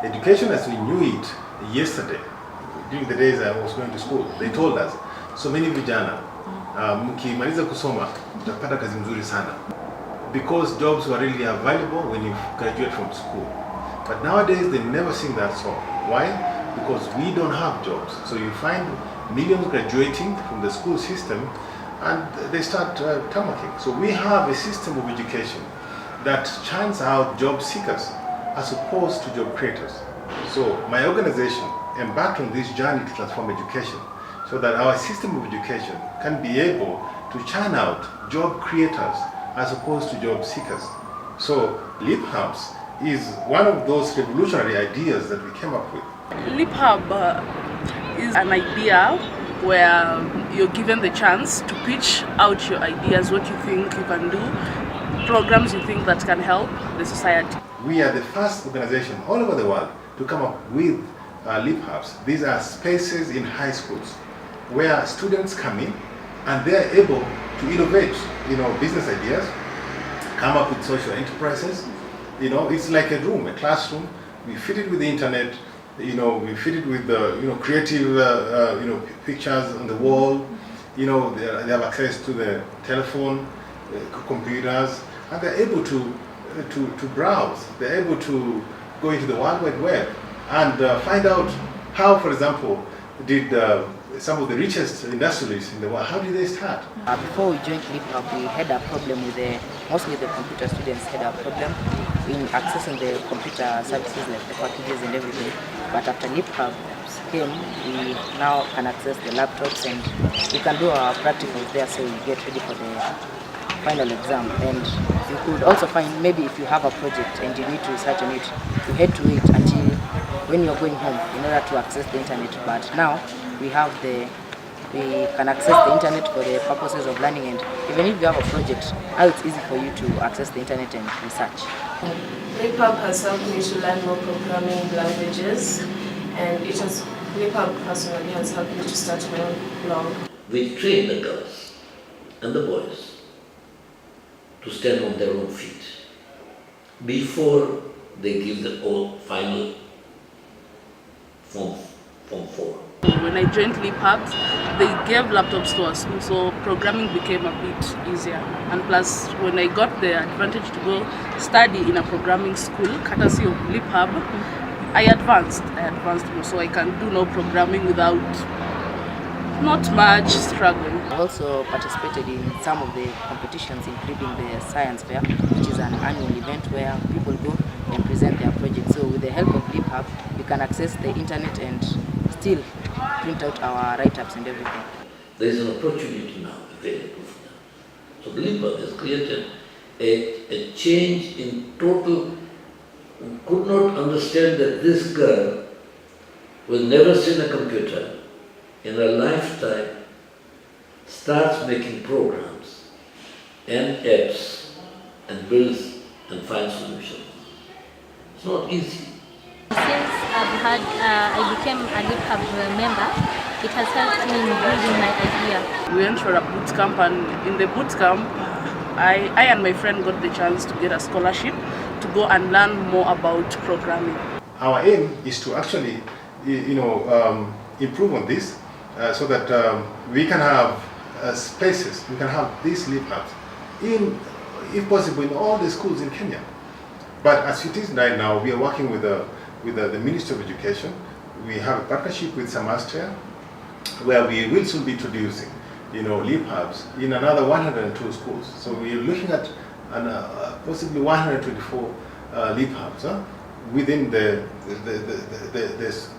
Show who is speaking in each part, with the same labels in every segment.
Speaker 1: Education as we knew it yesterday, during the days I was going to school, they told us, so many vijana, mkimaliza kusoma, mtapata kazi mzuri sana. Because jobs were really available when you graduate from school. But nowadays they never sing that song. Why? Because we don't have jobs. So you find millions graduating from the school system and they start tarmacking. So we have a system of education that churns out job seekers as opposed to job creators. So my organization embarked on this journey to transform education so that our system of education can be able to churn out job creators as opposed to job seekers. So Leap Hubs is one of those revolutionary ideas that we came up with.
Speaker 2: Leap Hub is an idea where you're given the chance to pitch out your ideas, what you think you can do, programs you think that can help the society.
Speaker 1: We are the first organization all over the world to come up with Leap Hubs. These are spaces in high schools where students come in and they are able to innovate, business ideas, come up with social enterprises. It's like a room, a classroom. We fit it with the internet. We fit it with creative, pictures on the wall. They have access to the telephone, computers, and they're able to browse. They're able to go into the World Wide Web and find out how, for example, did some of the richest industrialists in the world, how did they start?
Speaker 3: Before we joined Leap Hub, we had a problem with mostly the computer students had a problem in accessing the computer services like the packages and everything. But after Leap Hub came, we now can access the laptops and we can do our practicals there, so we get ready for the final exam. And you could also find, maybe if you have a project and you need to research on it, you had to wait until when you're going home in order to access the internet. But now we can access the internet for the purposes of learning, and even if you have a project, now it's easy for you to access the internet and research.
Speaker 4: Leap Hub has helped me to learn more programming languages, and Leap Hub personally has helped me to start my own blog.
Speaker 5: We train the girls and the boys to stand on their own feet before they give the final Form 4.
Speaker 2: When I joined Leap Hubs, they gave laptops to us, so programming became a bit easier. And plus, when I got the advantage to go study in a programming school, courtesy of Leap Hub, I advanced more, so I can do no programming without not much struggling.
Speaker 3: I also participated in some of the competitions, including the science fair, which is an annual event where people go and present their projects. So with the help of Leap Hub, we can access the internet and still print out our write-ups and everything.
Speaker 5: There is an opportunity now available for them. So Leap Hub has created a change in total. We could not understand that this girl will never seen a computer in her lifetime starts making programs and apps and builds and finds solutions. It's not easy.
Speaker 6: Since I became a Leap Hub member, it has helped me in building my idea.
Speaker 2: We went for a boot camp, and in the boot camp, I and my friend got the chance to get a scholarship to go and learn more about programming.
Speaker 1: Our aim is to actually, improve on this so that we can have spaces, we can have these Leap Hubs if possible, in all the schools in Kenya. But as it is right now, we are working with the Ministry of Education. We have a partnership with Samastria, where we will soon be introducing, Leap Hubs in another 102 schools. So we are looking at possibly 124 Leap Hubs within the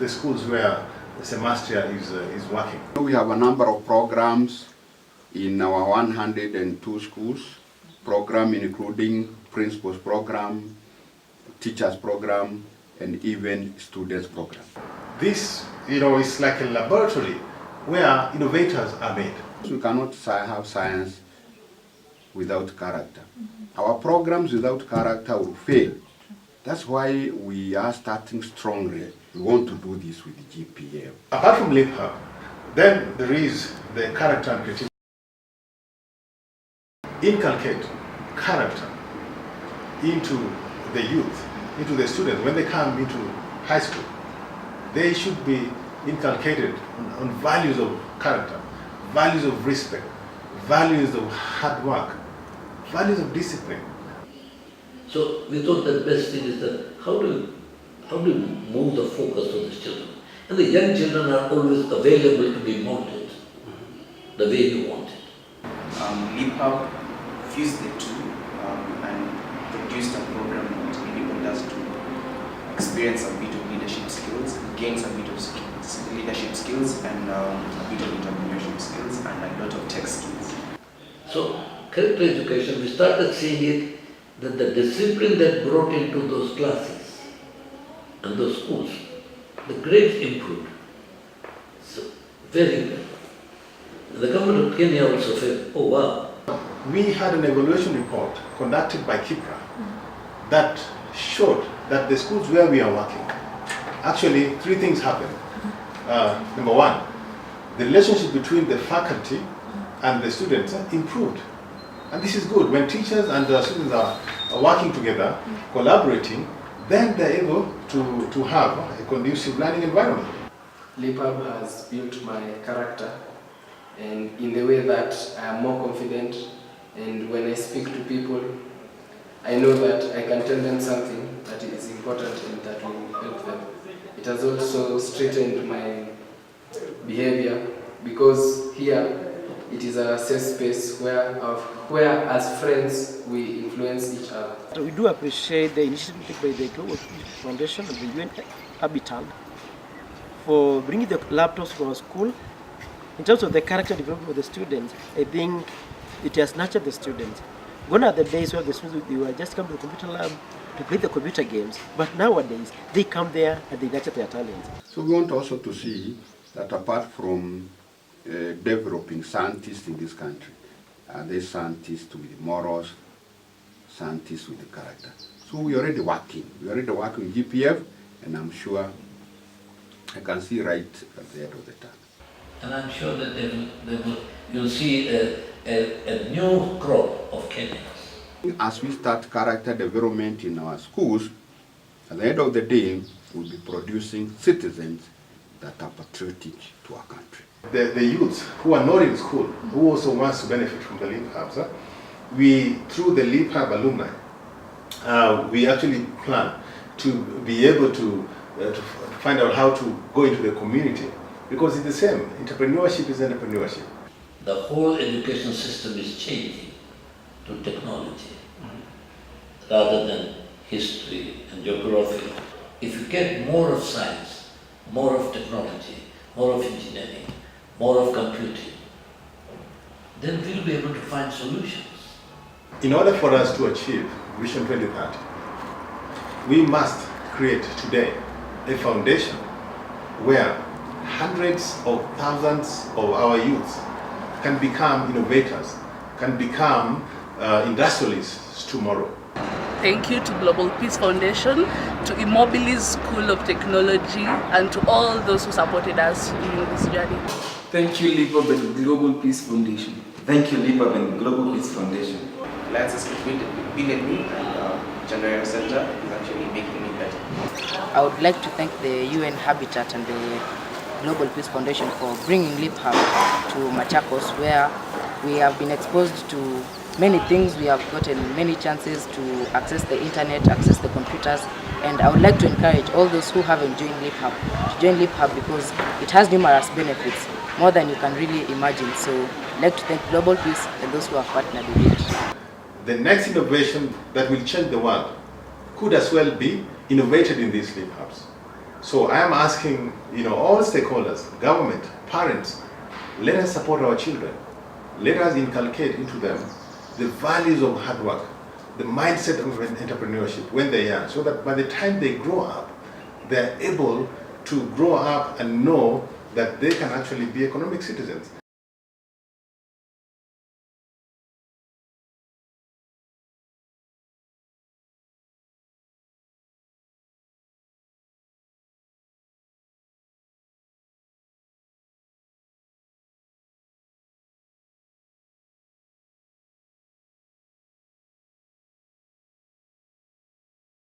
Speaker 1: schools where Samastria is working.
Speaker 7: We have a number of programs in our 102 schools, program including principals program, teachers program, and even students program.
Speaker 1: This, is like a laboratory where innovators are made.
Speaker 7: We cannot have science without character. Our programs without character will fail. That's why we are starting strongly. We want to do this with the GPA.
Speaker 1: Apart from Leap Hub, then there is the character and creativity. Inculcate character into the youth, into the students when they come into high school, they should be inculcated on values of character, values of respect, values of hard work, values of discipline.
Speaker 5: So we thought the best thing is that how do you move the focus of the children? And the young children are always available to be molded the way you want it.
Speaker 8: LeapHub fused the two and produced a program that enabled us to experience a bit of leadership skills, gain a bit of leadership skills, and a bit of entrepreneurship skills, and a lot of tech skills.
Speaker 5: So, character education, we started seeing it that the discipline that brought into those classes and those schools, the grades improved. So, very well. And the government of Kenya also felt, oh wow.
Speaker 1: We had an evaluation report conducted by KIPPRA that showed that the schools where we are working, actually 3 things happened. Number 1, the relationship between the faculty and the students improved. And this is good. When teachers and the students are working together, collaborating, then they're able to have a conducive learning environment.
Speaker 9: LeapHub has built my character, and in the way that I am more confident, and when I speak to people, I know that I can tell them something that is important and that will help them. It has also straightened my behavior, because here it is a safe space where as friends we influence each other.
Speaker 10: We do appreciate the initiative taken by the Global Peace Foundation and the UN Habitat for bringing the laptops to our school. In terms of the character development of the students, I think it has nurtured the students. Gone are the days where the students they were just come to the computer lab to play the computer games, but nowadays they come there and they nurture their talents.
Speaker 7: So we want also to see that apart from developing scientists in this country, there scientists with morals, scientists with character. So we're already working. We're already working with GPF, and I'm sure I can see right at the end of the time.
Speaker 5: And I'm sure that you'll see a new crop of Kenyans.
Speaker 7: As we start character development in our schools, at the end of the day, we'll be producing citizens that are patriotic to our country.
Speaker 1: The youths who are not in school, who also wants to benefit from the LeapHubs, we, through the LeapHub alumni, we actually plan to be able to find out how to go into the community, because it's the same. Entrepreneurship is entrepreneurship.
Speaker 5: The whole education system is changing to technology rather than history and geography. If you get more of science, more of technology, more of engineering, more of computing, then we'll be able to find solutions.
Speaker 1: In order for us to achieve Vision 2030, we must create today a foundation where hundreds of thousands of our youths can become innovators, can become industrialists tomorrow.
Speaker 2: Thank you to Global Peace Foundation, to Immobilis School of Technology, and to all those who supported us in this journey.
Speaker 9: Thank you, LeapHub and Global Peace Foundation.
Speaker 8: Thank you, LeapHub and Global Peace Foundation. Alliances between me and General Center is actually making me better.
Speaker 3: I would like to thank the UN Habitat and the Global Peace Foundation for bringing LeapHub to Machakos, where we have been exposed to many things. We have gotten many chances to access the internet, access the computers, and I would like to encourage all those who haven't joined LeapHub to join LeapHub, because it has numerous benefits, more than you can really imagine. So I'd like to thank Global Peace and those who have partnered with it.
Speaker 1: The next innovation that will change the world could as well be innovated in these LeapHubs. So I am asking, all stakeholders, government, parents, let us support our children. Let us inculcate into them the values of hard work, the mindset of entrepreneurship when they're young, so that by the time they grow up, they're able to grow up and know that they can actually be economic citizens.